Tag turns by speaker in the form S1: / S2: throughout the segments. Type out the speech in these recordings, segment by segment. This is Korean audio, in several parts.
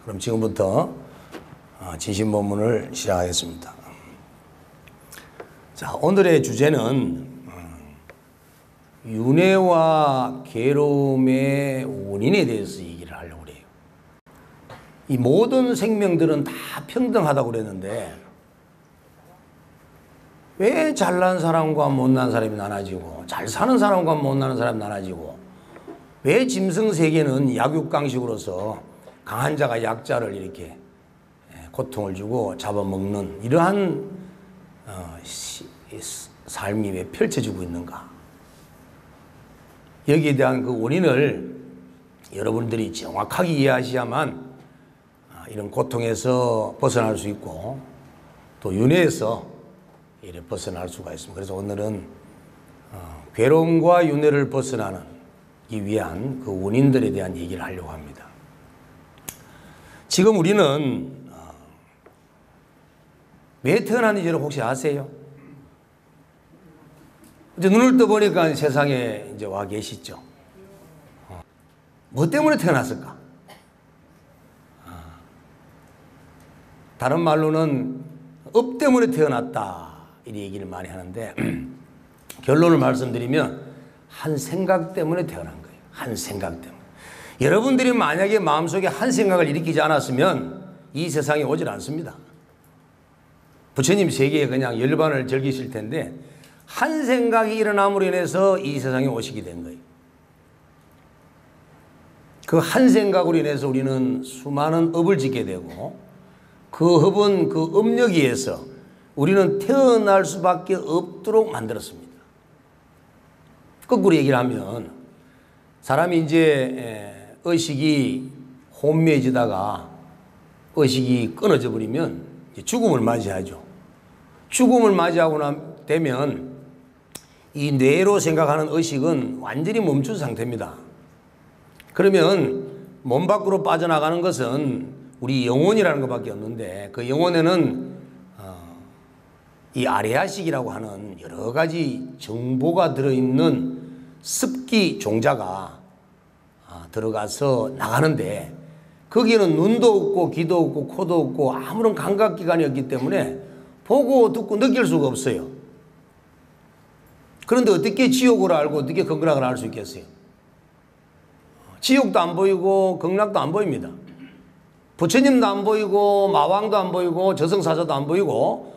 S1: 그럼 지금부터 진심본문을 시작하겠습니다. 자, 오늘의 주제는 윤회와 괴로움의 원인에 대해서 얘기를 하려고 그래요. 이 모든 생명들은 다 평등하다고 그랬는데 왜 잘난 사람과 못난 사람이 나눠지고 잘 사는 사람과 못나는 사람이 나눠지고 왜 짐승세계는 약육강식으로서 강한 자가 약자를 이렇게 고통을 주고 잡아먹는 이러한 삶이 왜 펼쳐지고 있는가? 여기에 대한 그 원인을 여러분들이 정확하게 이해하셔야만 이런 고통에서 벗어날 수 있고 또 윤회에서 이렇게 벗어날 수가 있습니다. 그래서 오늘은 괴로움과 윤회를 벗어나는 이 위한 그 원인들에 대한 얘기를 하려고 합니다. 지금 우리는 왜 태어났는지를 혹시 아세요? 이제 눈을 떠보니까 세상에 이제 와 계시죠. 뭐 때문에 태어났을까? 다른 말로는 업 때문에 태어났다 이 얘기를 많이 하는데 결론을 말씀드리면 한 생각 때문에 태어난 거예요. 한 생각 때문에. 여러분들이 만약에 마음속에 한 생각을 일으키지 않았으면 이 세상에 오질 않습니다. 부처님 세계에 그냥 열반을 즐기실 텐데 한 생각이 일어남으로 인해서 이 세상에 오시게 된 거예요. 그 한 생각으로 인해서 우리는 수많은 업을 짓게 되고 그 업은 그 업력에 의해서 우리는 태어날 수밖에 없도록 만들었습니다. 거꾸로 얘기를 하면 사람이 이제 의식이 혼미해지다가 의식이 끊어져 버리면 죽음을 맞이하죠. 죽음을 맞이하고 되면 이 뇌로 생각하는 의식은 완전히 멈춘 상태입니다. 그러면 몸 밖으로 빠져나가는 것은 우리 영혼이라는 것밖에 없는데 그 영혼에는 이 아레아식이라고 하는 여러 가지 정보가 들어있는 습기 종자가 들어가서 나가는데 거기에는 눈도 없고 귀도 없고 코도 없고 아무런 감각기관이 없기 때문에 보고 듣고 느낄 수가 없어요. 그런데 어떻게 지옥을 알고 어떻게 극락을 알 수 있겠어요? 지옥도 안 보이고 극락도 안 보입니다. 부처님도 안 보이고 마왕도 안 보이고 저승사자도 안 보이고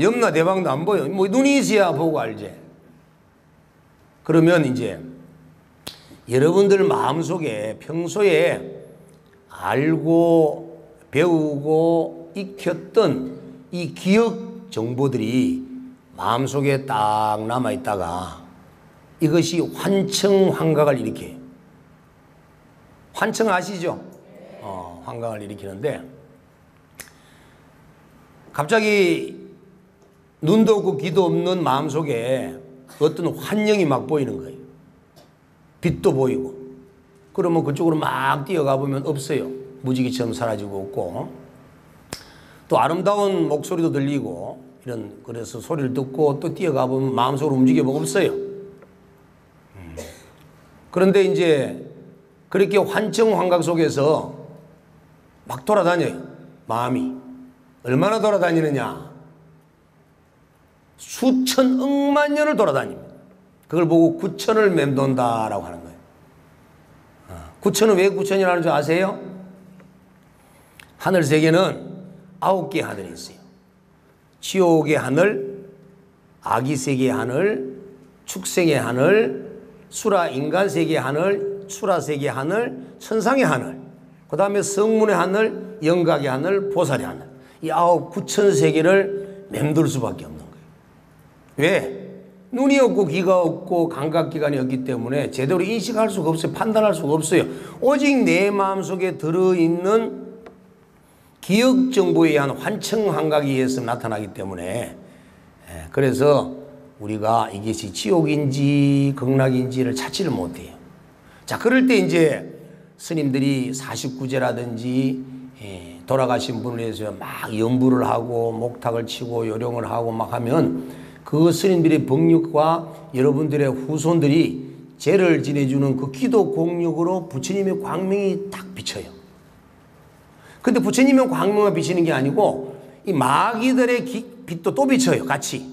S1: 염라대왕도 안 보여. 뭐 눈이 있어야 보고 알지. 그러면 이제 여러분들 마음속에 평소에 알고 배우고 익혔던 이 기억 정보들이 마음속에 딱 남아있다가 이것이 환청환각을 일으켜요. 환청 아시죠? 환각을 일으키는데 갑자기 눈도 없고 귀도 없는 마음속에 어떤 환영이 막 보이는 거예요. 빛도 보이고. 그러면 그쪽으로 막 뛰어가 보면 없어요. 무지개처럼 사라지고 없고. 또 아름다운 목소리도 들리고 그래서 소리를 듣고 또 뛰어가 보면 마음속으로 움직여보고 없어요. 그런데 이제 그렇게 환청환각 속에서 막 돌아다녀요. 마음이. 얼마나 돌아다니느냐. 수천 억만 년을 돌아다닙니다. 그걸 보고 구천을 맴돈다라고 하는 거예요. 구천은 왜 구천이라는 줄 아세요? 하늘 세계는 9개의 하늘이 있어요. 지옥의 하늘, 아기세계의 하늘, 축생의 하늘, 수라 인간세계의 하늘, 수라세계의 하늘, 천상의 하늘, 그 다음에 성문의 하늘, 영각의 하늘, 보살의 하늘. 이 9천 세계를 맴돌 수밖에 없는 거예요. 왜? 눈이 없고 귀가 없고 감각기관이 없기 때문에 제대로 인식할 수가 없어요. 판단할 수가 없어요. 오직 내 마음속에 들어있는 기억 정보에 의한 환청환각에 의해서 나타나기 때문에 그래서 우리가 이것이 지옥인지 극락인지를 찾지를 못해요. 자, 그럴 때 이제 스님들이 49제라든지 돌아가신 분을 위해서 막 연부를 하고 목탁을 치고 요령을 하고 막 하면 그 스님들의 법력과 여러분들의 후손들이 제를 지내주는 그 기도 공력으로 부처님의 광명이 딱 비쳐요. 근데 부처님은 광명만 비치는 게 아니고 이 마귀들의 빛도 또 비쳐요, 같이.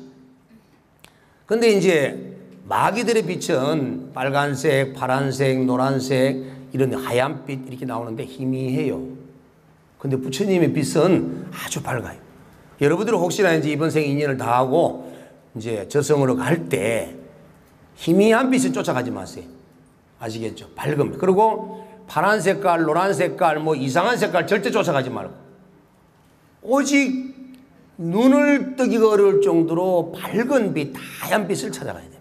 S1: 근데 이제 마귀들의 빛은 빨간색, 파란색, 노란색 이런 하얀 빛 이렇게 나오는데 희미해요. 근데 부처님의 빛은 아주 밝아요. 여러분들은 혹시나 이제 이번 생 인연을 다 하고 이제 저승으로 갈 때 희미한 빛을 쫓아가지 마세요. 아시겠죠? 밝음. 그리고 파란 색깔, 노란 색깔, 뭐 이상한 색깔 절대 쫓아가지 말고 오직 눈을 뜨기가 어려울 정도로 밝은 빛, 하얀 빛을 찾아가야 됩니다.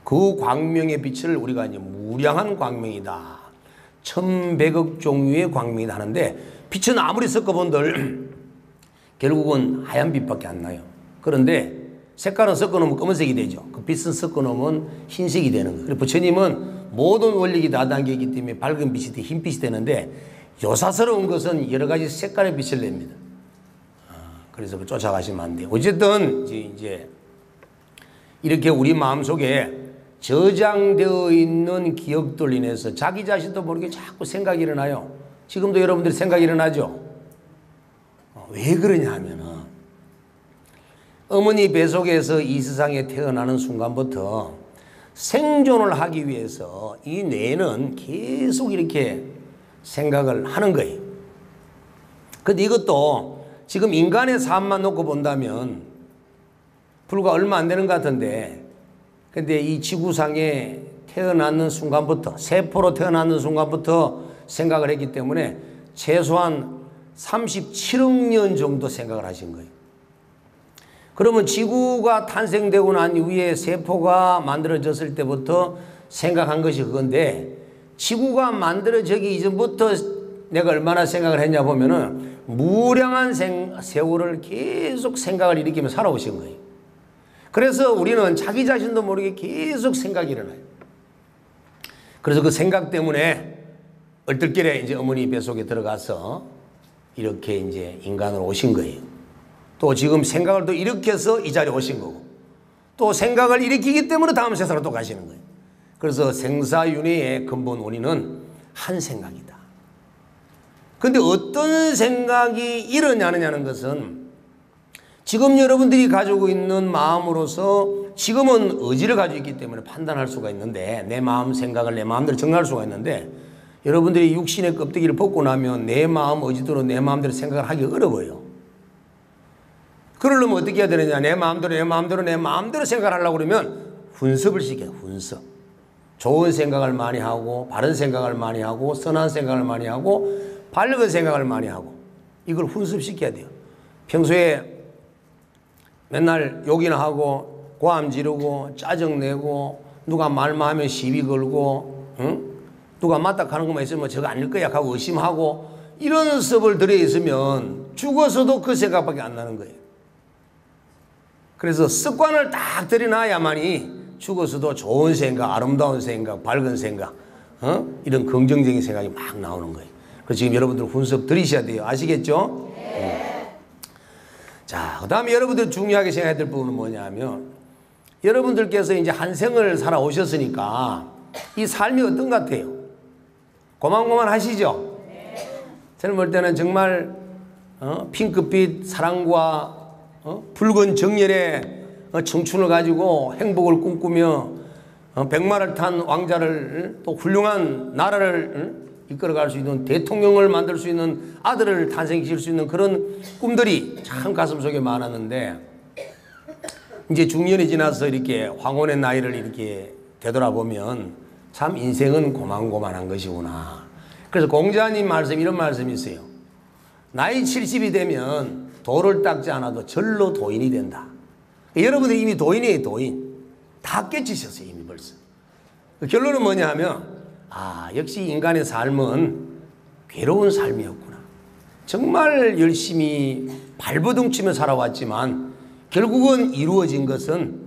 S1: 그 광명의 빛을 우리가 이제 무량한 광명이다, 1100억 종류의 광명이다 하는데, 빛은 아무리 섞어본들 결국은 하얀 빛밖에 안 나요. 그런데 색깔은 섞어놓으면 검은색이 되죠. 그 빛은 섞어놓으면 흰색이 되는 거예요. 그래서 부처님은 모든 원력이 다 담겨있기 때문에 밝은 빛이 돼 흰빛이 되는데, 요사스러운 것은 여러 가지 색깔의 빛을 냅니다. 그래서 그 쫓아가시면 안 돼요. 어쨌든 이제 이렇게 우리 마음속에 저장되어 있는 기억들 인해서 자기 자신도 모르게 자꾸 생각이 일어나요. 지금도 여러분들이 생각이 일어나죠. 왜 그러냐 하면은 어머니 뱃속에서 이 세상에 태어나는 순간부터 생존을 하기 위해서 이 뇌는 계속 이렇게 생각을 하는 거예요. 근데 이것도 지금 인간의 삶만 놓고 본다면 불과 얼마 안 되는 것 같은데, 근데 이 지구상에 태어나는 순간부터, 세포로 태어나는 순간부터 생각을 했기 때문에 최소한 37억 년 정도 생각을 하신 거예요. 그러면 지구가 탄생되고 난 이후에 세포가 만들어졌을 때부터 생각한 것이 그건데, 지구가 만들어지기 이전부터 내가 얼마나 생각을 했냐 보면은 무량한 세월을 계속 생각을 일으키며 살아오신 거예요. 그래서 우리는 자기 자신도 모르게 계속 생각이 일어나요. 그래서 그 생각 때문에 얼떨결에 이제 어머니 뱃속에 들어가서 이렇게 이제 인간으로 오신 거예요. 또 지금 생각을 또 일으켜서 이 자리에 오신 거고, 또 생각을 일으키기 때문에 다음 세상으로 또 가시는 거예요. 그래서 생사윤회의 근본 원인은 한 생각이다. 근데 어떤 생각이 일어나느냐는 것은 지금 여러분들이 가지고 있는 마음으로서 지금은 의지를 가지고 있기 때문에 판단할 수가 있는데, 내 마음 생각을 내 마음대로 정할 수가 있는데, 여러분들이 육신의 껍데기를 벗고 나면 내 마음 의지대로 내 마음대로 생각을 하기 어려워요. 그러려면 어떻게 해야 되느냐, 내 마음대로 생각을 하려고 그러면 훈습을 시켜요. 훈습. 좋은 생각을 많이 하고, 바른 생각을 많이 하고, 선한 생각을 많이 하고, 밝은 생각을 많이 하고, 이걸 훈습시켜야 돼요. 평소에 맨날 욕이나 하고 고함 지르고 짜증내고 누가 말만 하면 시비 걸고, 응? 누가 맞다 하는 것만 있으면 저거 아닐 거야 하고 의심하고, 이런 습을 들여 있으면 죽어서도 그 생각밖에 안 나는 거예요. 그래서 습관을 딱 들여놔야만이 죽어서도 좋은 생각, 아름다운 생각, 밝은 생각, 이런 긍정적인 생각이 막 나오는 거예요. 그래서 지금 여러분들 훈습 들이셔야 돼요. 아시겠죠? 네. 자, 그 다음에 여러분들 중요하게 생각해야 될 부분은 뭐냐면, 여러분들께서 이제 한 생을 살아오셨으니까 이 삶이 어떤 것 같아요? 고만고만 하시죠? 저는 볼 때는 정말 핑크빛 사랑과 붉은 정열의 청춘을 가지고 행복을 꿈꾸며 백마를 탄 왕자를, 또 훌륭한 나라를 이끌어갈 수 있는 대통령을 만들 수 있는 아들을 탄생시킬 수 있는 그런 꿈들이 참 가슴속에 많았는데, 이제 중년이 지나서 이렇게 황혼의 나이를 이렇게 되돌아보면 참 인생은 고만고만한 것이구나. 그래서 공자님 말씀, 이런 말씀이 있어요. 나이 70이 되면 돌을 닦지 않아도 절로 도인이 된다. 여러분들 이미 도인이에요, 도인. 다 깨치셨어요, 이미 벌써. 결론은 뭐냐 하면, 역시 인간의 삶은 괴로운 삶이었구나. 정말 열심히 발버둥치며 살아왔지만 결국은 이루어진 것은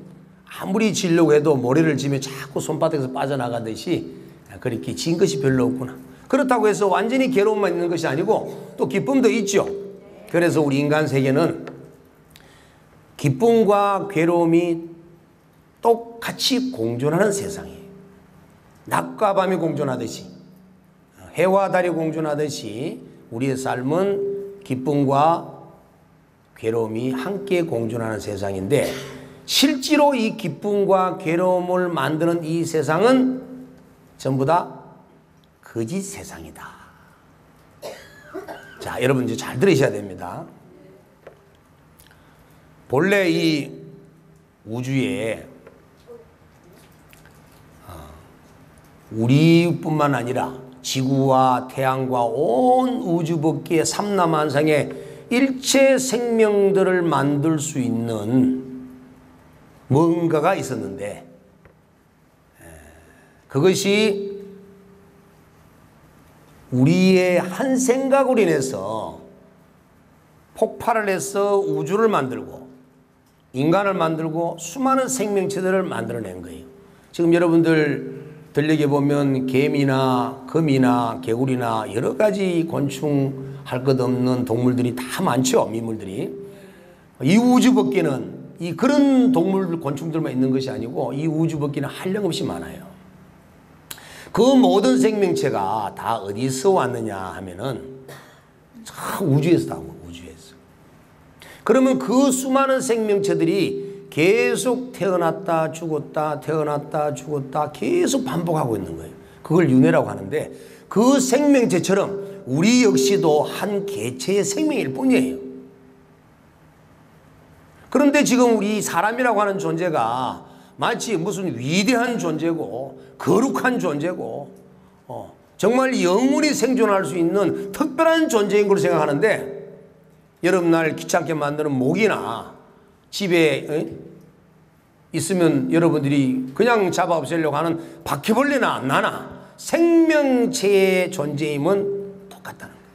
S1: 아무리 지려고 해도 모래를 지며 자꾸 손바닥에서 빠져나가듯이 그렇게 진 것이 별로 없구나. 그렇다고 해서 완전히 괴로움만 있는 것이 아니고 또 기쁨도 있죠. 그래서 우리 인간 세계는 기쁨과 괴로움이 똑같이 공존하는 세상이에요. 낮과 밤이 공존하듯이, 해와 달이 공존하듯이 우리의 삶은 기쁨과 괴로움이 함께 공존하는 세상인데, 실제로 이 기쁨과 괴로움을 만드는 이 세상은 전부 다 거짓 세상이다. 자, 여러분 이제 잘 들으셔야 됩니다. 본래 이 우주에 우리뿐만 아니라 지구와 태양과 온 우주 밖의 삼라만상의 일체 생명들을 만들 수 있는 뭔가가 있었는데, 그것이 우리의 한 생각으로 인해서 폭발을 해서 우주를 만들고 인간을 만들고 수많은 생명체들을 만들어낸 거예요. 지금 여러분들 들녘에 보면 개미나 거미나 개구리나 여러 가지 곤충 할 것 없는 동물들이 다 많죠. 미물들이. 이 우주 밖에는 이 그런 동물 곤충들만 있는 것이 아니고 이 우주 밖에는 한량없이 많아요. 그 모든 생명체가 다 어디서 왔느냐 하면은 우주에서 나온 거예요. 우주에서. 그러면 그 수많은 생명체들이 계속 태어났다 죽었다 태어났다 죽었다 계속 반복하고 있는 거예요. 그걸 윤회라고 하는데, 그 생명체처럼 우리 역시도 한 개체의 생명일 뿐이에요. 그런데 지금 우리 사람이라고 하는 존재가 마치 무슨 위대한 존재고 거룩한 존재고 정말 영원히 생존할 수 있는 특별한 존재인 걸로 생각하는데, 여러분 날 귀찮게 만드는 모기나 집에 있으면 여러분들이 그냥 잡아 없애려고 하는 바퀴벌레나 나나 생명체의 존재임은 똑같다는 거예요.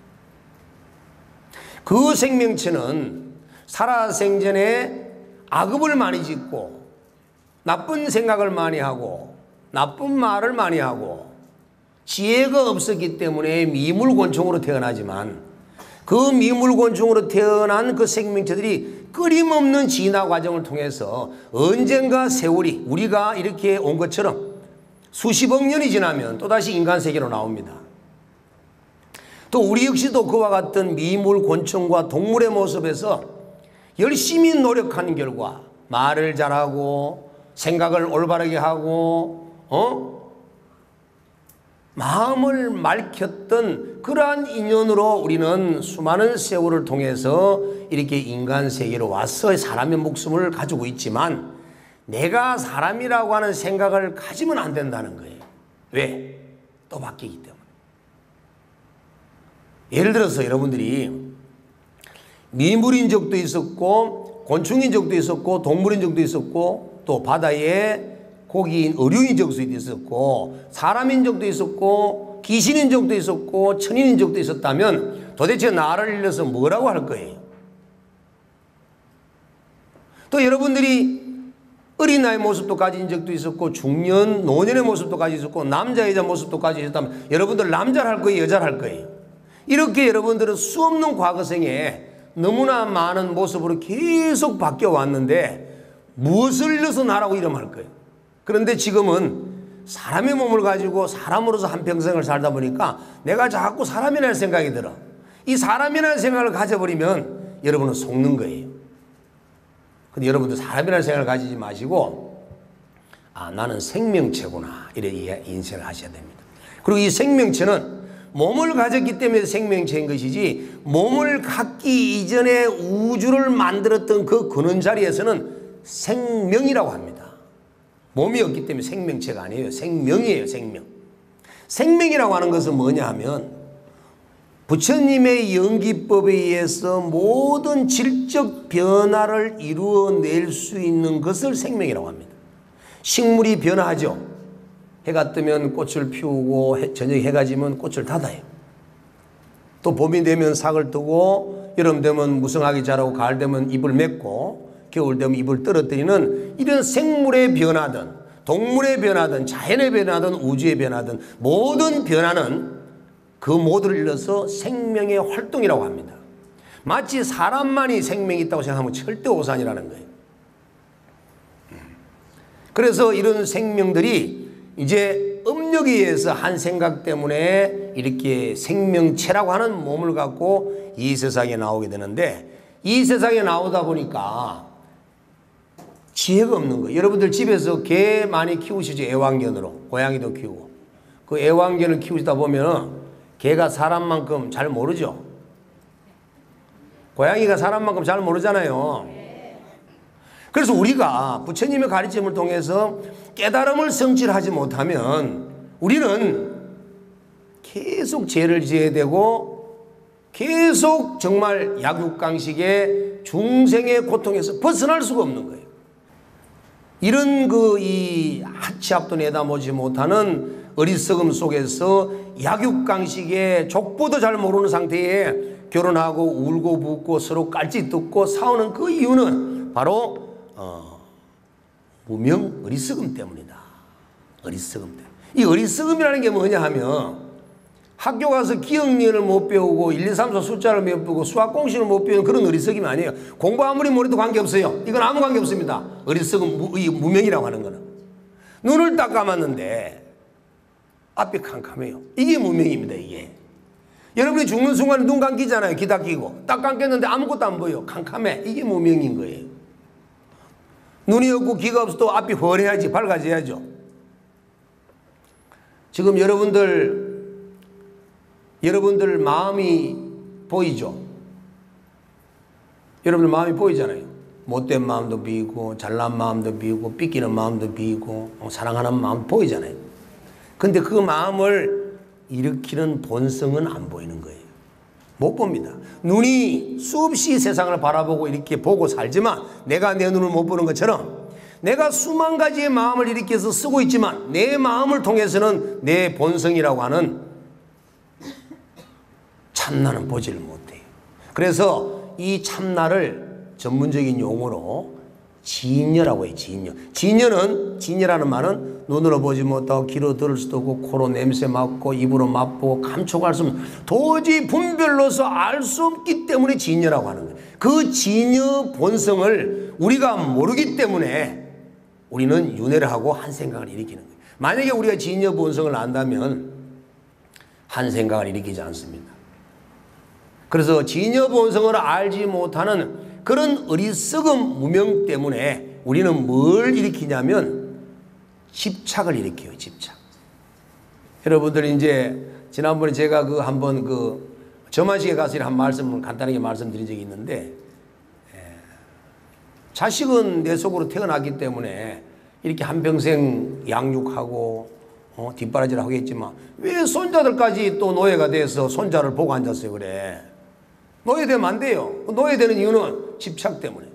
S1: 그 생명체는 살아생전에 악업을 많이 짓고 나쁜 생각을 많이 하고 나쁜 말을 많이 하고 지혜가 없었기 때문에 미물곤충으로 태어나지만, 그 미물곤충으로 태어난 그 생명체들이 끊임없는 진화 과정을 통해서 언젠가 세월이 우리가 이렇게 온 것처럼 수십억 년이 지나면 또다시 인간 세계로 나옵니다. 또 우리 역시도 그와 같은 미물, 곤충과 동물의 모습에서 열심히 노력하는 결과 말을 잘하고 생각을 올바르게 하고 마음을 맑혔던 그러한 인연으로 우리는 수많은 세월을 통해서 이렇게 인간 세계로 와서 사람의 목숨을 가지고 있지만, 내가 사람이라고 하는 생각을 가지면 안 된다는 거예요. 왜? 또 바뀌기 때문에. 예를 들어서 여러분들이 미물인 적도 있었고 곤충인 적도 있었고 동물인 적도 있었고 또 바다에 고기인 어류인 적도 있었고 사람인 적도 있었고 귀신인 적도 있었고 천인인 적도 있었다면 도대체 나를 일러서 뭐라고 할 거예요? 또 여러분들이 어린아이 모습도 가진 적도 있었고 중년, 노년의 모습도 가지고 있었고 남자, 여자 모습도 가지고 있었다면 여러분들 남자를 할 거예요? 여자를 할 거예요? 이렇게 여러분들은 수없는 과거생에 너무나 많은 모습으로 계속 바뀌어 왔는데 무엇을 일러서 나라고 이름할 거예요? 그런데 지금은 사람의 몸을 가지고 사람으로서 한평생을 살다 보니까 내가 자꾸 사람이라는 생각이 들어. 이 사람이라는 생각을 가져버리면 여러분은 속는 거예요. 근데 여러분도 사람이라는 생각을 가지지 마시고 나는 생명체구나 이렇게 인식을 하셔야 됩니다. 그리고 이 생명체는 몸을 가졌기 때문에 생명체인 것이지 몸을 갖기 이전에 우주를 만들었던 그 근원 자리에서는 생명이라고 합니다. 몸이 없기 때문에 생명체가 아니에요. 생명이에요. 생명. 생명이라고 하는 것은 뭐냐 하면 부처님의 연기법에 의해서 모든 질적 변화를 이루어낼 수 있는 것을 생명이라고 합니다. 식물이 변화하죠. 해가 뜨면 꽃을 피우고 저녁에 해가 지면 꽃을 닫아요. 또 봄이 되면 삭을 뜨고 여름 되면 무성하게 자라고 가을 되면 잎을 맺고 겨울 되면 잎을 떨어뜨리는 이런 생물의 변화든 동물의 변화든 자연의 변화든 우주의 변화든 모든 변화는 그 모두를 일러서 생명의 활동이라고 합니다. 마치 사람만이 생명이 있다고 생각하면 절대 오산이라는 거예요. 그래서 이런 생명들이 이제 음력에 의해서 한 생각 때문에 이렇게 생명체라고 하는 몸을 갖고 이 세상에 나오게 되는데, 이 세상에 나오다 보니까 지혜가 없는 거예요. 여러분들 집에서 개 많이 키우시죠? 애완견으로. 고양이도 키우고. 그 애완견을 키우시다 보면 개가 사람만큼 잘 모르죠? 고양이가 사람만큼 잘 모르잖아요. 그래서 우리가 부처님의 가르침을 통해서 깨달음을 성취하지 못하면 우리는 계속 죄를 지어야 되고 계속 정말 약육강식의 중생의 고통에서 벗어날 수가 없는 거예요. 이런 이 하치 앞도 내다보지 못하는 어리석음 속에서 약육강식의 족보도 잘 모르는 상태에 결혼하고 울고 붓고 서로 깔짓 듣고 싸우는 그 이유는 바로 무명 어리석음 때문이다. 어리석음 때문에. 이 어리석음이라는 게 뭐냐 하면 학교 가서 기억력을 못 배우고 1, 2, 3, 4 숫자를 못 배우고 수학 공식을 못 배우는 그런 어리석음이 아니에요. 공부 아무리 못해도 관계없어요. 이건 아무 관계없습니다. 어리석음, 무명이라고 하는 거는. 눈을 딱 감았는데 앞이 캄캄해요. 이게 무명입니다. 이게. 여러분이 죽는 순간에 눈 감기잖아요. 귀 닫히고. 딱 감겼는데 아무것도 안 보여. 캄캄해. 이게 무명인 거예요. 눈이 없고 귀가 없어도 앞이 훤해야지. 밝아져야죠. 지금 여러분들 마음이 보이죠? 여러분들 마음이 보이잖아요. 못된 마음도 비고 잘난 마음도 비고 삐끼는 마음도 비고 사랑하는 마음 보이잖아요. 근데 그 마음을 일으키는 본성은 안 보이는 거예요. 못 봅니다. 눈이 수없이 세상을 바라보고 이렇게 보고 살지만 내가 내 눈을 못 보는 것처럼 내가 수만 가지의 마음을 일으켜서 쓰고 있지만 내 마음을 통해서는 내 본성이라고 하는 참나는 보지를 못해요. 그래서 이 참나를 전문적인 용어로 진여라고 해요. 진여라는 말은 눈으로 보지 못하고 귀로 들을 수도 없고 코로 냄새 맡고 입으로 맛보고 감촉할 수 없는 도저히 분별로서 알 수 없기 때문에 진여라고 하는 거예요. 그 진여 본성을 우리가 모르기 때문에 우리는 윤회를 하고 한 생각을 일으키는 거예요. 만약에 우리가 진여 본성을 안다면 한 생각을 일으키지 않습니다. 그래서 진여 본성을 알지 못하는 그런 어리석음 무명 때문에 우리는 뭘 일으키냐면 집착을 일으켜요. 집착. 여러분들 이제 지난번에 제가 한번 점화식에 가서 한 말씀을 간단하게 말씀드린 적이 있는데, 자식은 내 속으로 태어났기 때문에 이렇게 한평생 양육하고 뒷바라지를 하겠지만 왜 손자들까지 또 노예가 돼서 손자를 보고 앉았어요. 그래. 노예되면 안 돼요. 노예되는 이유는 집착 때문에.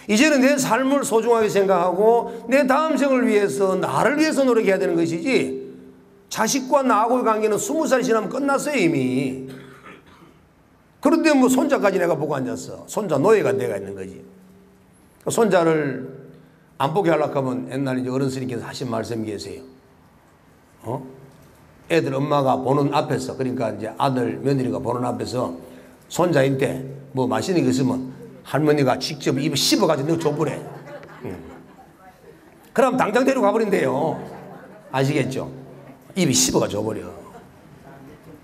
S1: 이제는 내 삶을 소중하게 생각하고 내 다음 생을 위해서 나를 위해서 노력해야 되는 것이지 자식과 나하고의 관계는 20살이 지나면 끝났어요. 이미. 그런데 뭐 손자까지 내가 보고 앉았어. 손자 노예가 내가 있는 거지. 손자를 안 보게 하려고 하면 옛날에 이제 어른스님께서 하신 말씀이 계세요. 애들 엄마가 보는 앞에서, 그러니까 이제 아들 며느리가 보는 앞에서 손자인데 뭐 맛있는 거 있으면 할머니가 직접 입에 씹어가지고 너 줘보래. 그럼 당장 데리고 가버린대요. 아시겠죠? 입에 씹어가 줘버려.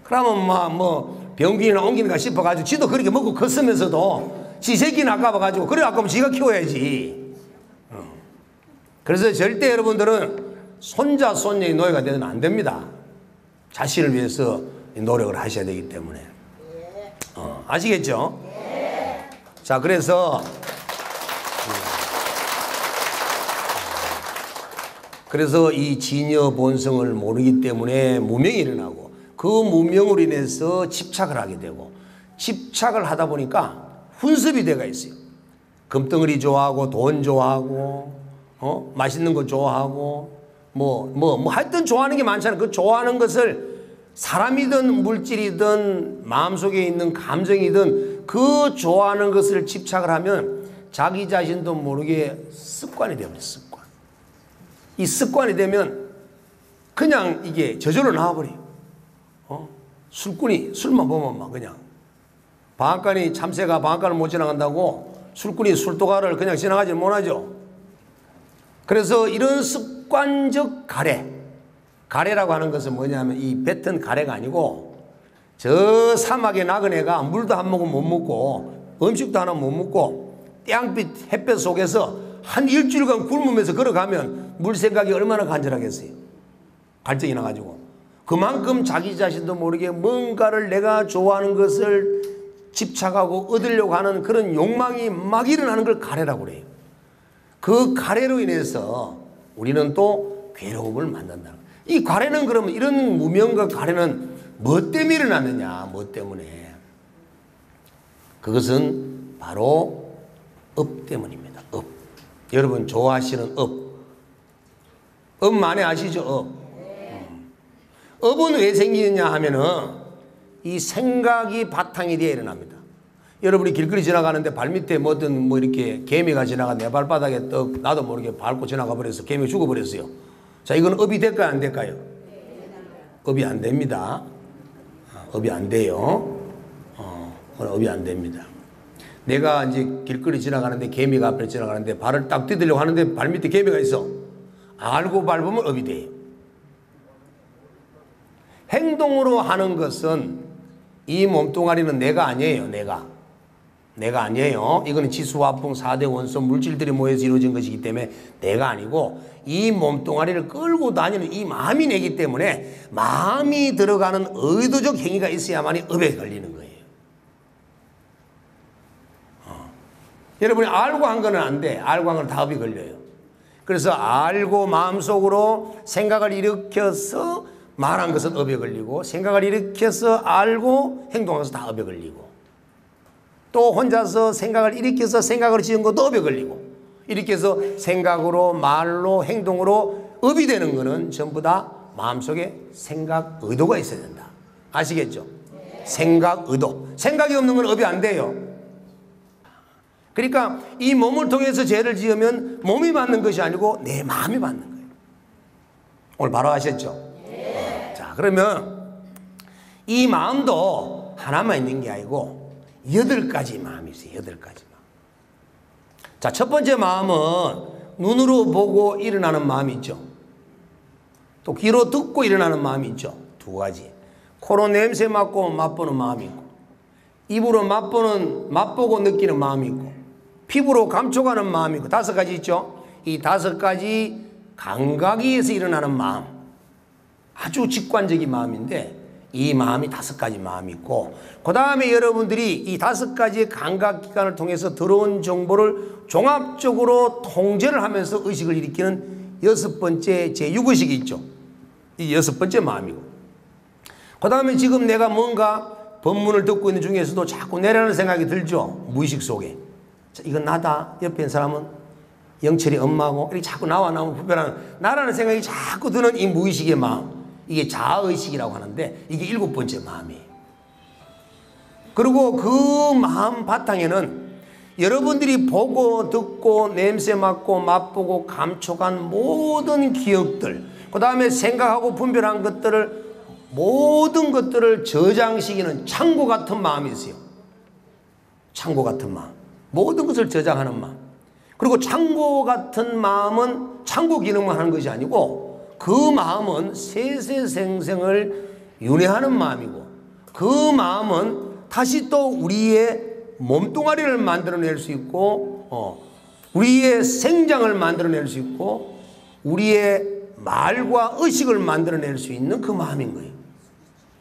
S1: 그러면 뭐 병균이나 옮기니까 씹어가지고 지도 그렇게 먹고 컸으면서도 지 새끼는 아까워가지고 그래 아까면 지가 키워야지. 그래서 절대 여러분들은 손자 손녀의 노예가 되면 안 됩니다. 자신을 위해서 노력을 하셔야 되기 때문에. 아시겠죠? 자, 그래서 이 진여 본성을 모르기 때문에 무명이 일어나고 그 무명으로 인해서 집착을 하게 되고 집착을 하다 보니까 훈습이 돼가 있어요. 금덩어리 좋아하고 돈 좋아하고 맛있는 거 좋아하고 하여튼 좋아하는 게 많잖아요. 그 좋아하는 것을 사람이든 물질이든 마음속에 있는 감정이든 그 좋아하는 것을 집착을 하면 자기 자신도 모르게 습관이 되어버려요. 습관. 이 습관이 되면 그냥 이게 저절로 나와버려요. 술꾼이 술만 보면 막 그냥 방앗간이 참새가 방앗간을 못 지나간다고 술꾼이 술도가를 그냥 지나가지 못하죠. 그래서 이런 습관적 가래, 가래라고 하는 것은 뭐냐면 이 뱉은 가래가 아니고 저 사막의 나그네가 물도 한 모금 못 먹고 음식도 하나 못 먹고 태양빛 햇볕 속에서 한 일주일간 굶으면서 걸어가면 물 생각이 얼마나 간절하겠어요. 갈증이 나가지고. 그만큼 자기 자신도 모르게 뭔가를 내가 좋아하는 것을 집착하고 얻으려고 하는 그런 욕망이 막 일어나는 걸 가래라고 그래요. 그 가래로 인해서 우리는 또 괴로움을 만든다. 이 가래는 그러면 이런 무명과 가래는 뭐 때문에 일어났느냐? 뭐 때문에? 그것은 바로 업 때문입니다. 업. 여러분 좋아하시는 업. 업 많이 아시죠? 업. 업은 왜 생기느냐 하면은 이 생각이 바탕이 되어 일어납니다. 여러분이 길거리 지나가는데 발밑에 뭐든 뭐 이렇게 개미가 지나가 내 발바닥에 떡 나도 모르게 밟고 지나가 버려서 개미가 죽어버렸어요. 자, 이건 업이 될까요? 안 될까요? 업이 안 됩니다. 업이 안 돼요. 업이 안 됩니다. 내가 이제 길거리 지나가는데 개미가 앞에 지나가는데 발을 딱 디디려고 하는데 발밑에 개미가 있어. 알고 밟으면 업이 돼요. 행동으로 하는 것은 이 몸뚱아리는 내가 아니에요. 내가 아니에요. 이거는 지수화풍 4대 원소 물질들이 모여서 이루어진 것이기 때문에 내가 아니고 이 몸뚱아리를 끌고 다니는 이 마음이 내기 때문에 마음이 들어가는 의도적 행위가 있어야만이 업에 걸리는 거예요. 여러분이 알고 한 거는 안 돼. 알고 한 건 다 업이 걸려요. 그래서 알고 마음속으로 생각을 일으켜서 말한 것은 업에 걸리고 생각을 일으켜서 알고 행동한 것은 다 업에 걸리고 또 혼자서 생각을 일으켜서 생각을 지은 것도 업에 걸리고 이렇게 해서 생각으로 말로 행동으로 업이 되는 것은 전부 다 마음속에 생각 의도가 있어야 된다. 아시겠죠? 생각 의도. 생각이 없는 건 업이 안 돼요. 그러니까 이 몸을 통해서 죄를 지으면 몸이 받는 것이 아니고 내 마음이 받는 거예요. 오늘 바로 아셨죠? 자, 그러면 이 마음도 하나만 있는 게 아니고 8가지 마음이 있어요. 8가지 마음. 자, 첫 번째 마음은 눈으로 보고 일어나는 마음이 있죠. 또 귀로 듣고 일어나는 마음이 있죠. 2가지. 코로 냄새 맡고 맛보는 마음이 있고 입으로 맛보고 느끼는 마음이 있고 피부로 감촉하는 마음이 있고 5가지 있죠. 이 5가지 감각에 의해서 일어나는 마음. 아주 직관적인 마음인데 이 마음이 5가지 마음이 있고 그 다음에 여러분들이 이 5가지의 감각기관을 통해서 들어온 정보를 종합적으로 통제를 하면서 의식을 일으키는 6번째 제6의식이 있죠. 이 6번째 마음이고 그 다음에 지금 내가 뭔가 법문을 듣고 있는 중에서도 자꾸 내라는 생각이 들죠. 무의식 속에. 자, 이건 나다. 옆에 있는 사람은 영철이 엄마고 이렇게 자꾸 나오면 불편한 나라는 생각이 자꾸 드는 이 무의식의 마음. 이게 자아의식이라고 하는데 이게 7번째 마음이에요. 그리고 그 마음 바탕에는 여러분들이 보고 듣고 냄새 맡고 맛보고 감촉한 모든 기억들 그 다음에 생각하고 분별한 것들을 모든 것들을 저장시키는 창고 같은 마음이 있어요. 창고 같은 마음. 모든 것을 저장하는 마음. 그리고 창고 같은 마음은 창고 기능만 하는 것이 아니고 그 마음은 세세생생을 윤회하는 마음이고 그 마음은 다시 또 우리의 몸뚱아리를 만들어낼 수 있고 우리의 생장을 만들어낼 수 있고 우리의 말과 의식을 만들어낼 수 있는 그 마음인 거예요.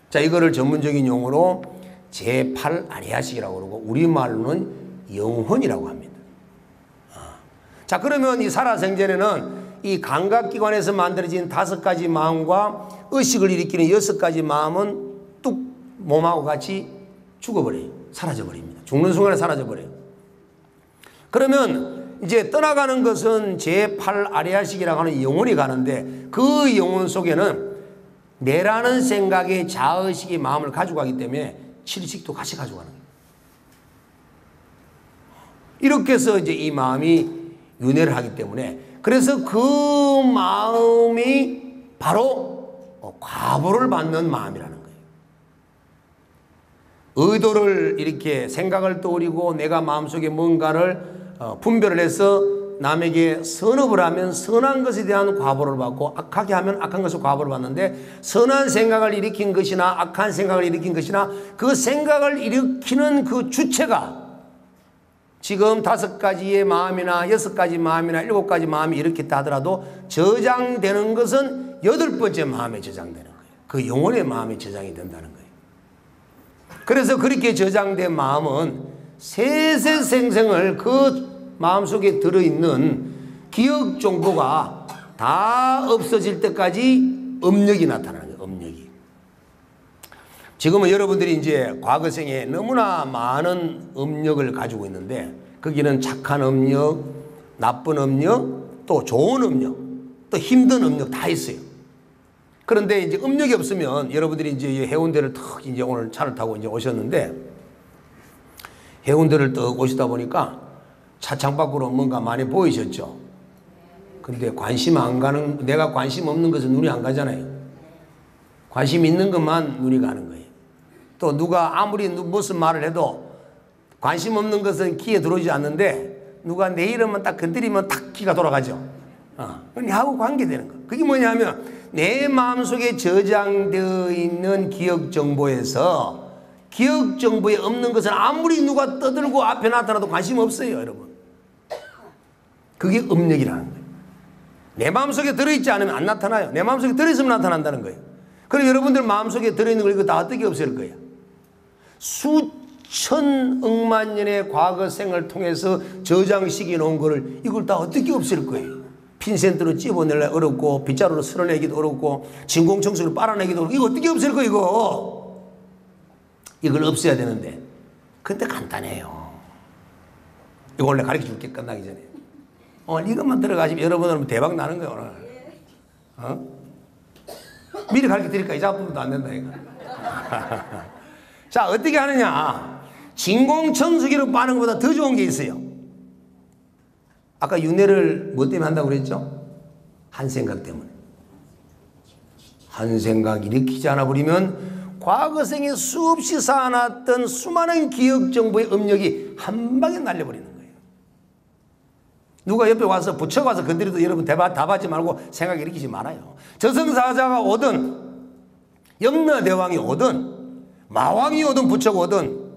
S1: 자, 이거를 전문적인 용어로 제8아리아식이라고 그러고 우리말로는 영혼이라고 합니다. 자, 그러면 이 살아생전에는 이 감각기관에서 만들어진 5가지 마음과 의식을 일으키는 6가지 마음은 뚝 몸하고 같이 죽어버려요. 사라져버립니다. 죽는 순간에 사라져버려요. 그러면 이제 떠나가는 것은 제8아리아식이라고 하는 영혼이 가는데 그 영혼 속에는 내라는 생각의 자의식이 마음을 가져가기 때문에 7식도 같이 가져가는 거예요. 이렇게 해서 이제 이 마음이 윤회를 하기 때문에 그래서 그 마음이 바로 과보를 받는 마음이라는 거예요. 의도를 이렇게 생각을 떠올리고 내가 마음속에 뭔가를 분별을 해서 남에게 선업을 하면 선한 것에 대한 과보를 받고 악하게 하면 악한 것을 과보를 받는데 선한 생각을 일으킨 것이나 악한 생각을 일으킨 것이나 그 생각을 일으키는 그 주체가 지금 5가지의 마음이나 6가지 마음이나 7가지 마음이 일으켰다 하더라도 저장되는 것은 8번째 마음에 저장되는 거예요. 그 영혼의 마음에 저장이 된다는 거예요. 그래서 그렇게 저장된 마음은 세세생생을 그 마음속에 들어있는 기억 정보가 다 없어질 때까지 업력이 나타나는 거예요. 업력이. 지금은 여러분들이 이제 과거생에 너무나 많은 업력을 가지고 있는데 거기는 착한 업력, 나쁜 업력, 또 좋은 업력, 또 힘든 업력 다 있어요. 그런데 이제 업력이 없으면 여러분들이 이제 해운대를 탁 이제 오늘 차를 타고 이제 오셨는데 해운대를 딱 오시다 보니까 차창 밖으로 뭔가 많이 보이셨죠? 근데 관심 안 가는, 내가 관심 없는 것은 눈이 안 가잖아요. 관심 있는 것만 눈이 가는 거예요. 또 누가 아무리 무슨 말을 해도 관심 없는 것은 귀에 들어오지 않는데 누가 내 이름만 딱 건드리면 탁 귀가 돌아가죠. 하고 관계되는 거. 그게 뭐냐면 내 마음속에 저장되어 있는 기억 정보에서 기억 정보에 없는 것은 아무리 누가 떠들고 앞에 나타나도 관심 없어요, 여러분. 그게 업력이라는 거예요. 내 마음속에 들어있지 않으면 안 나타나요. 내 마음속에 들어있으면 나타난다는 거예요. 그럼 여러분들 마음속에 들어있는 걸 이거 다 어떻게 없앨 거예요? 수천억만 년의 과거생을 통해서 저장시켜 놓은 거를 이걸 다 어떻게 없앨 거예요? 핀센트로 찝어내려 어렵고 빗자루로 쓸어내기도 어렵고 진공청소기로 빨아내기도 어렵고 이거 어떻게 없앨 거예요 이거? 이걸 없애야 되는데 근데 간단해요. 이거 원래 가르쳐 줄게 끝나기 전에. 이것만 들어가시면 여러분은 대박 나는 거예요 오늘. 미리 가르쳐 드릴까? 이 작품도 안 된다 이거. 자, 어떻게 하느냐? 진공청소기로 빠는 것보다 더 좋은 게 있어요. 아까 윤회를 뭐 때문에 한다고 그랬죠? 한 생각 때문에. 한 생각 일으키지 않아 버리면 과거생에 수없이 쌓아놨던 수많은 기억 정보의 업력이 한 방에 날려버리는 거예요. 누가 옆에 와서 붙여가서 건드려도 여러분 다 받지 말고 생각 일으키지 말아요. 저승사자가 오든 염라대왕이 오든 마왕이 오든 부처가 오든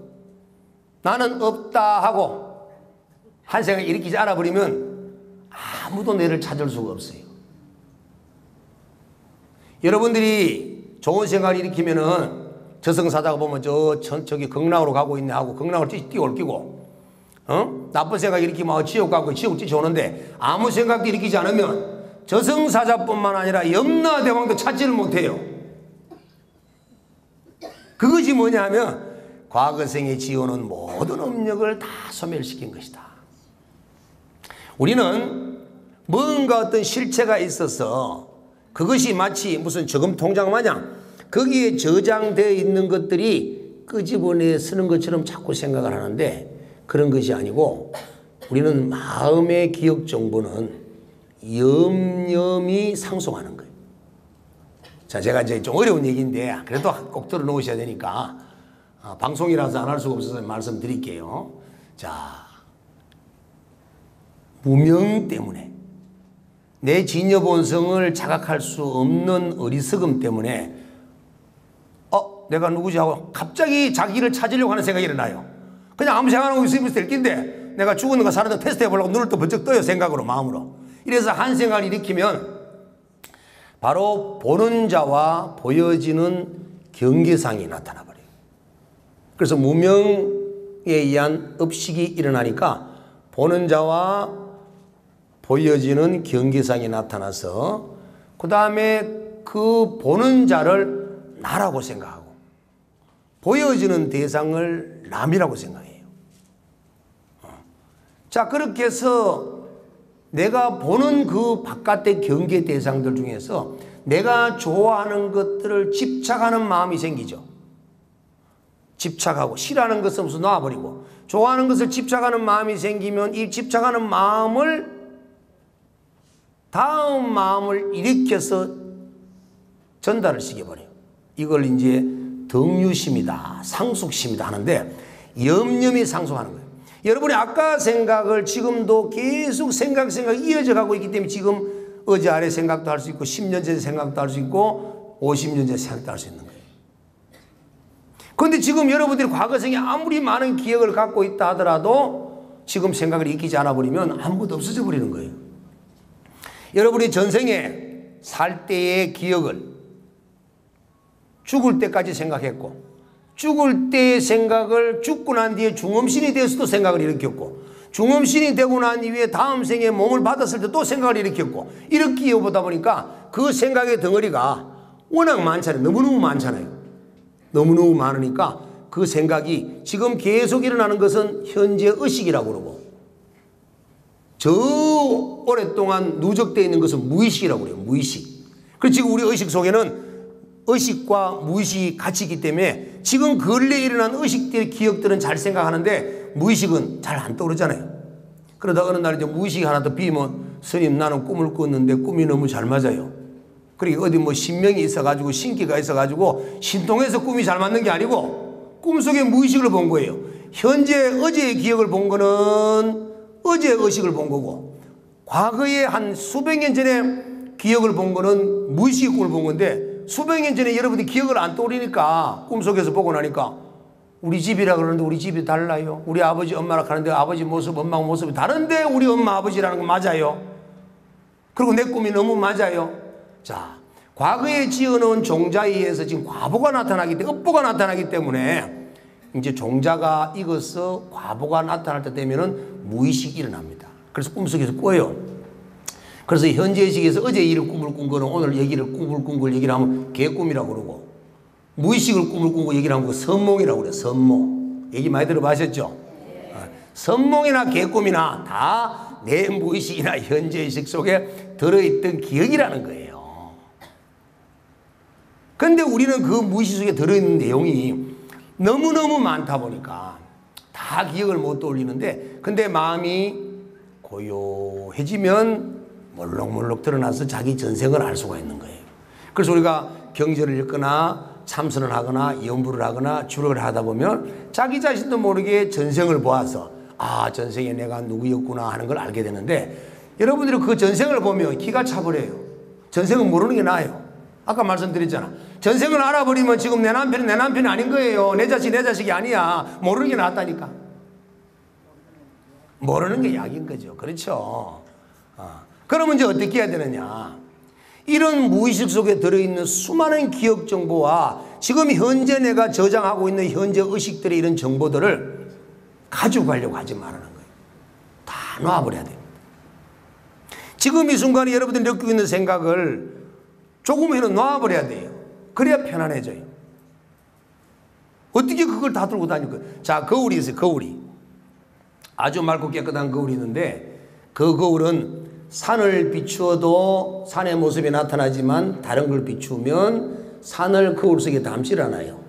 S1: 나는 없다 하고 한 생각 일으키지 않아 버리면 아무도 너를 찾을 수가 없어요. 여러분들이 좋은 생각을 일으키면은 저승사자가 보면 저기 극락으로 가고 있네 하고 극락으로 뛰어올끼고 나쁜 생각 일으키면 지옥 가고 지옥 쫓아오는데 아무 생각도 일으키지 않으면 저승사자뿐만 아니라 염라대왕도 찾지를 못해요. 그것이 뭐냐면 과거생에 지어놓은 모든 업력을 다 소멸시킨 것이다. 우리는 뭔가 어떤 실체가 있어서 그것이 마치 무슨 저금 통장 마냥 거기에 저장되어 있는 것들이 끄집어내 쓰는 것처럼 자꾸 생각을 하는데 그런 것이 아니고 우리는 마음의 기억 정보는 염염이 상속하는 거예요. 자, 제가 이제 좀 어려운 얘기인데 그래도 꼭 들어 놓으셔야 되니까 방송이라서 안 할 수가 없어서 말씀드릴게요. 자, 무명 때문에 내 진여 본성을 자각할 수 없는 어리석음 때문에 내가 누구지 하고 갑자기 자기를 찾으려고 하는 생각이 일어나요. 그냥 아무 생각 안 하고 있으면 될 낀데 내가 죽었는가 살았는가 테스트 해보려고 눈을 또 번쩍 떠요. 생각으로 마음으로. 이래서 한 생각을 일으키면 바로 보는 자와 보여지는 경계상이 나타나 버려요. 그래서 무명에 의한 업식이 일어나니까 보는 자와 보여지는 경계상이 나타나서 그 다음에 그 보는 자를 나라고 생각하고 보여지는 대상을 남이라고 생각해요. 자, 그렇게 해서 내가 보는 그 바깥의 경계 대상들 중에서 내가 좋아하는 것들을 집착하는 마음이 생기죠. 집착하고 싫어하는 것은 무슨 놔버리고 좋아하는 것을 집착하는 마음이 생기면 이 집착하는 마음을 다음 마음을 일으켜서 전달을 시켜버려요. 이걸 이제 덕유심이다, 상속심이다 하는데 염염이 상속하는 거예요. 여러분이 아까 생각을 지금도 계속 생각이 이어져 가고 있기 때문에 지금 어제 아래 생각도 할 수 있고 10년 전 생각도 할 수 있고 50년 전 생각도 할 수 있는 거예요. 그런데 지금 여러분들이 과거생에 아무리 많은 기억을 갖고 있다 하더라도 지금 생각을 익히지 않아 버리면 아무것도 없어져 버리는 거예요. 여러분이 전생에 살 때의 기억을 죽을 때까지 생각했고, 죽을 때의 생각을 죽고 난 뒤에 중음신이 되어서도 생각을 일으켰고, 중음신이 되고 난 이후에 다음 생에 몸을 받았을 때 또 생각을 일으켰고, 이렇게 이어보다 보니까 그 생각의 덩어리가 워낙 많잖아요. 너무너무 많잖아요. 너무너무 많으니까 그 생각이 지금 계속 일어나는 것은 현재 의식이라고 그러고, 저 오랫동안 누적되어 있는 것은 무의식이라고 그래요. 무의식. 그래서 지금 우리 의식 속에는 의식과 무의식이 같이 있기 때문에 지금 근래에 일어난 의식들의 기억들은 잘 생각하는데 무의식은 잘 안 떠오르잖아요. 그러다 어느 날 이제 무의식이 하나 더 비면, 스님 나는 꿈을 꿨는데 꿈이 너무 잘 맞아요. 그리고 어디 뭐 신명이 있어가지고 신기가 있어가지고 신통해서 꿈이 잘 맞는 게 아니고 꿈속에 무의식을 본 거예요. 현재 어제의 기억을 본 거는 어제의 의식을 본 거고, 과거에 한 수백 년 전에 기억을 본 거는 무의식의 꿈을 본 건데, 수백 년 전에 여러분들이 기억을 안 떠올리니까 꿈속에서 보고 나니까 우리 집이라 그러는데 우리 집이 달라요. 우리 아버지 엄마라 하는데 아버지 모습 엄마 모습이 다른데 우리 엄마 아버지라는 거 맞아요. 그리고 내 꿈이 너무 맞아요. 자, 과거에 지어놓은 종자에 의해서 지금 과보가 나타나기 때문에, 업보가 나타나기 때문에 이제 종자가 익어서 과보가 나타날 때 되면은 무의식이 일어납니다. 그래서 꿈속에서 꿔요. 그래서 현재의식에서 어제 일을 꿈을 꾼 거는 오늘 얘기를 꿈을 꾼 걸 얘기를 하면 개꿈이라고 그러고, 무의식을 꿈을 꾼 거 얘기를 하면 선몽이라고 그래요. 선몽. 얘기 많이 들어보셨죠? 선몽이나 개꿈이나 다 내 무의식이나 현재의식 속에 들어있던 기억이라는 거예요. 근데 우리는 그 무의식 속에 들어있는 내용이 너무너무 많다 보니까 다 기억을 못 떠올리는데, 근데 마음이 고요해지면 몰록몰록 드러나서 자기 전생을 알 수가 있는 거예요. 그래서 우리가 경전을 읽거나 참선을 하거나 연부를 하거나 주력을 하다 보면 자기 자신도 모르게 전생을 보아서 아, 전생에 내가 누구였구나 하는 걸 알게 되는데, 여러분들이 그 전생을 보면 기가 차버려요. 전생은 모르는 게 나아요. 아까 말씀드렸잖아. 전생을 알아버리면 지금 내 남편은 내 남편이 아닌 거예요. 내 자식이 아니야. 모르는 게 낫다니까. 모르는 게 약인 거죠. 그렇죠. 그러면 이제 어떻게 해야 되느냐. 이런 무의식 속에 들어있는 수많은 기억 정보와 지금 현재 내가 저장하고 있는 현재 의식들의 이런 정보들을 가지고 가려고 하지 말라는 거예요. 다 놔버려야 됩니다. 지금 이 순간에 여러분들이 느끼고 있는 생각을 조금이라도 놔버려야 돼요. 그래야 편안해져요. 어떻게 그걸 다 들고 다닐 거예요? 자, 거울이 있어요. 거울이. 아주 맑고 깨끗한 거울이 있는데, 그 거울은 산을 비추어도 산의 모습이 나타나지만 다른 걸 비추면 산을 거울 속에 담질 않아요.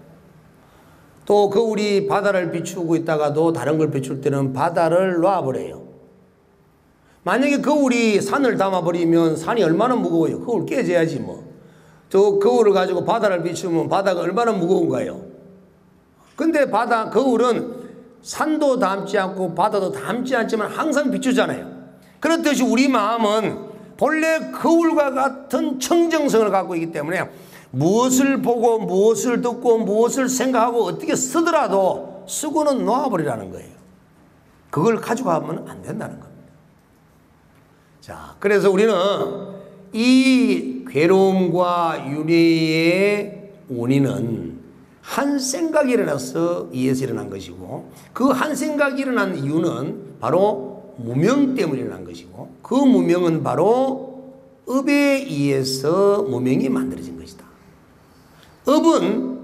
S1: 또 거울이 바다를 비추고 있다가도 다른 걸 비출 때는 바다를 놔버려요. 만약에 거울이 산을 담아버리면 산이 얼마나 무거워요. 거울 깨져야지 뭐. 저 거울을 가지고 바다를 비추면 바다가 얼마나 무거운가요. 근데 거울은 산도 담지 않고 바다도 담지 않지만 항상 비추잖아요. 그렇듯이 우리 마음은 본래 거울과 같은 청정성을 갖고 있기 때문에 무엇을 보고 무엇을 듣고 무엇을 생각하고 어떻게 쓰더라도 쓰고는 놓아버리라는 거예요. 그걸 가져가면 안 된다는 겁니다. 자, 그래서 우리는 이 괴로움과 윤회의 원인은 한 생각이 일어나서 이에서 일어난 것이고, 그 한 생각이 일어난 이유는 바로 무명 때문에 일어난 것이고, 그 무명은 바로 업에 의해서 무명이 만들어진 것이다. 업은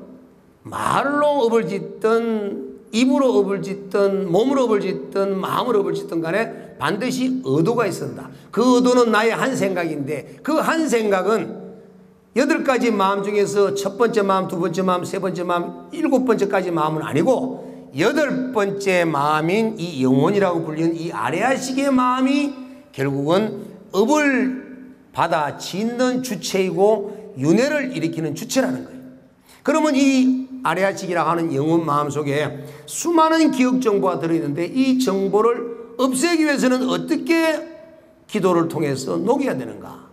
S1: 말로 업을 짓든 입으로 업을 짓든 몸으로 업을 짓든 마음으로 업을 짓든 간에 반드시 의도가 있었다. 그 의도는 나의 한 생각인데, 그 한 생각은 8가지 마음 중에서 첫 번째 마음, 두 번째 마음, 세 번째 마음, 7번째까지 마음은 아니고 8번째 마음인 이 영혼이라고 불리는 이 아레아식의 마음이 결국은 업을 받아 짓는 주체이고 윤회를 일으키는 주체라는 거예요. 그러면 이 아레아식이라고 하는 영혼 마음 속에 수많은 기억 정보가 들어있는데 이 정보를 없애기 위해서는 어떻게 기도를 통해서 녹여야 되는가?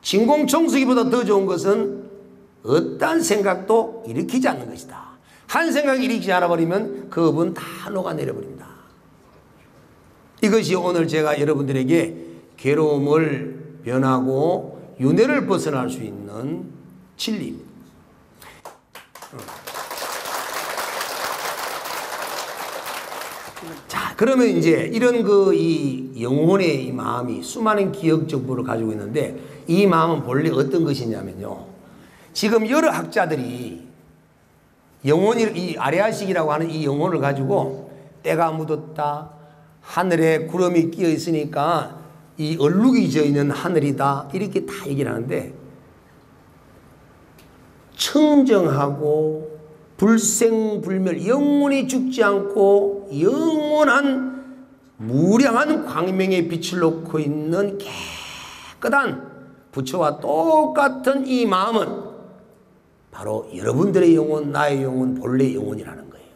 S1: 진공청소기보다 더 좋은 것은 어떠한 생각도 일으키지 않는 것이다. 한 생각 일으키지 않아버리면 그 업은 다 녹아내려버립니다. 이것이 오늘 제가 여러분들에게 괴로움을 변하고 윤회를 벗어날 수 있는 진리입니다. 자, 그러면 이제 이런 이 영혼의 이 마음이 수많은 기억 정보를 가지고 있는데 이 마음은 본래 어떤 것이냐면요. 지금 여러 학자들이 이 아레아식이라고 하는 이 영혼을 가지고 때가 묻었다. 하늘에 구름이 끼어 있으니까 이 얼룩이 져 있는 하늘이다. 이렇게 다 얘기를 하는데 청정하고 불생불멸 영원히 죽지 않고 영원한 무량한 광명의 빛을 놓고 있는 깨끗한 부처와 똑같은 이 마음은 바로 여러분들의 영혼, 나의 영혼, 본래 영혼이라는 거예요.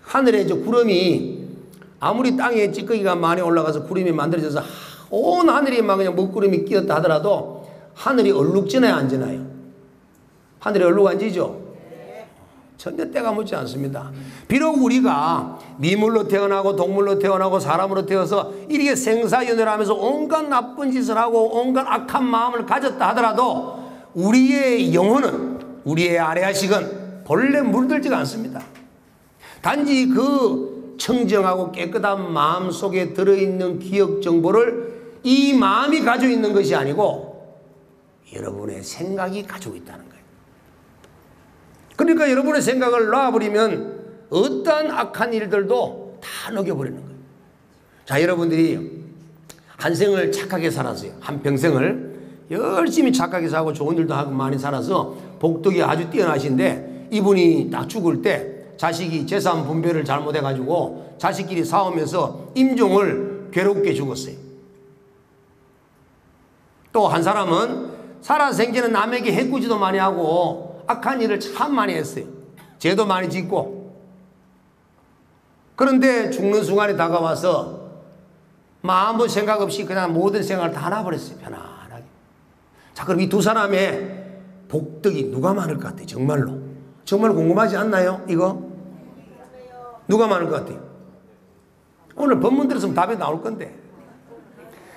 S1: 하늘에 저 구름이 아무리 땅에 찌꺼기가 많이 올라가서 구름이 만들어져서 온 하늘이 막 그냥 먹구름이 끼었다 하더라도 하늘이 얼룩지나요, 안 지나요? 하늘이 얼룩 안 지죠? 전혀 때가 묻지 않습니다. 비록 우리가 미물로 태어나고 동물로 태어나고 사람으로 태어서 이렇게 생사연애를 하면서 온갖 나쁜 짓을 하고 온갖 악한 마음을 가졌다 하더라도 우리의 영혼은, 우리의 아레아식은 본래 물들지가 않습니다. 단지 그 청정하고 깨끗한 마음 속에 들어있는 기억 정보를 이 마음이 가지고 있는 것이 아니고 여러분의 생각이 가지고 있다는 거예요. 그러니까 여러분의 생각을 놔버리면 어떠한 악한 일들도 다 녹여버리는 거예요. 자, 여러분들이 한 생을 착하게 살았어요. 한 평생을 열심히 착하게 살고 좋은 일도 하고 많이 살아서 복덕이 아주 뛰어나신데 이분이 딱 죽을 때 자식이 재산 분배를 잘못해가지고 자식끼리 싸우면서 임종을 괴롭게 죽었어요. 또 한 사람은 살아생전에 남에게 해코지도 많이 하고 악한 일을 참 많이 했어요. 죄도 많이 짓고. 그런데 죽는 순간이 다가와서 아무 생각 없이 그냥 모든 생각을 다 놔버렸어요. 편안하게. 자, 그럼 이 두 사람의 복덕이 누가 많을 것 같아요? 정말로. 정말 궁금하지 않나요? 이거? 누가 많을 것 같아요? 오늘 본문 들었으면 답이 나올 건데.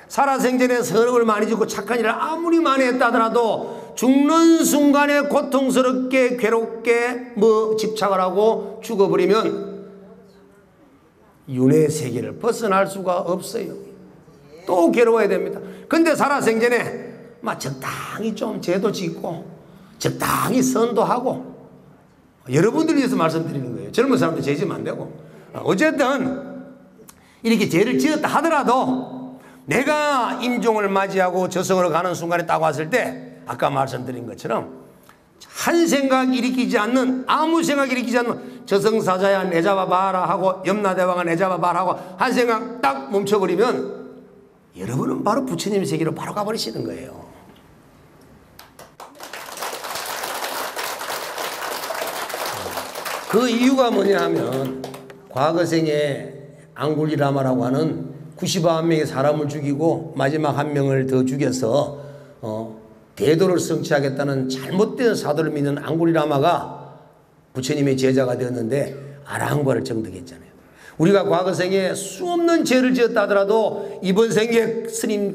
S1: 살아생전에 선업을 많이 짓고 착한 일을 아무리 많이 했다 하더라도 죽는 순간에 고통스럽게 괴롭게 집착을 하고 죽어버리면 윤회 세계를 벗어날 수가 없어요. 또 괴로워야 됩니다. 근데 살아생전에 적당히 좀 죄도 짓고 적당히 선도 하고 여러분들 위해서 말씀드리는 거예요. 젊은 사람들 죄 지으면 안 되고 어쨌든 이렇게 죄를 지었다 하더라도 내가 임종을 맞이하고 저승으로 가는 순간에 딱 왔을 때 아까 말씀드린 것처럼 한 생각 일으키지 않는 아무 생각 일으키지 않는 저승사자야 내 잡아봐라 하고 염라대왕아 내 잡아봐라 하고 한 생각 딱 멈춰버리면 여러분은 바로 부처님의 세계로 바로 가버리시는 거예요. 그 이유가 뭐냐 하면 과거생에 앙굴리라마라고 하는 91명의 사람을 죽이고 마지막 한 명을 더 죽여서 대도를 성취하겠다는 잘못된 사도를 믿는 앙굴리라마가 부처님의 제자가 되었는데 아라한과를 정득했잖아요. 우리가 과거생에 수없는 죄를 지었다 하더라도 이번 생에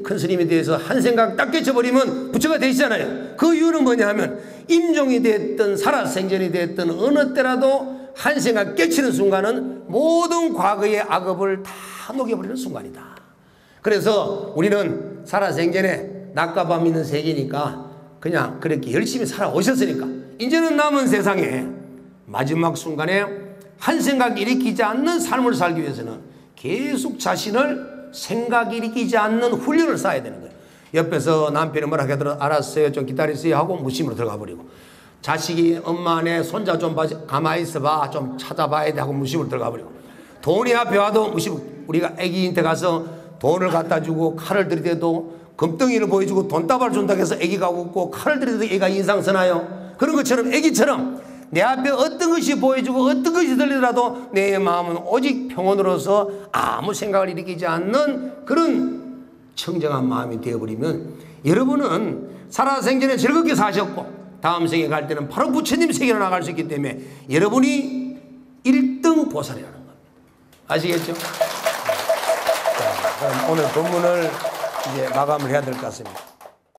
S1: 큰 스님에 대해서 한 생각 딱 깨쳐버리면 부처가 되시잖아요. 그 이유는 뭐냐 하면 임종이 됐든 살아생전이 됐든 어느 때라도 한 생각 깨치는 순간은 모든 과거의 악업을 다 녹여버리는 순간이다. 그래서 우리는 살아생전에 낮과 밤 있는 세계니까 그냥 그렇게 열심히 살아오셨으니까 이제는 남은 세상에 마지막 순간에 한 생각 일으키지 않는 삶을 살기 위해서는 계속 자신을 생각 일으키지 않는 훈련을 쌓아야 되는 거예요. 옆에서 남편이 뭐라 하더라도 알았어요 좀 기다리세요 하고 무심으로 들어가 버리고 자식이 엄마 내 손자 좀 가만히 있어봐 좀 찾아봐야 돼 하고 무심으로 들어가 버리고 돈이 앞에 와도 무심으로 우리가 애기한테 가서 돈을 갖다 주고 칼을 들이대도 금덩이를 보여주고 돈다발 준다고 해서 애기가 웃고 칼을 들이대도 애기가 인상 쓰나요? 그런 것처럼 애기처럼 내 앞에 어떤 것이 보여주고 어떤 것이 들리더라도 내 마음은 오직 평온으로서 아무 생각을 일으키지 않는 그런 청정한 마음이 되어버리면 여러분은 살아생전에 즐겁게 사셨고 다음 생에 갈 때는 바로 부처님 세계로 나갈 수 있기 때문에 여러분이 1등 보살이라는 겁니다. 아시겠죠? 자, 그럼 오늘 본문을 이제 마감을 해야 될 것 같습니다.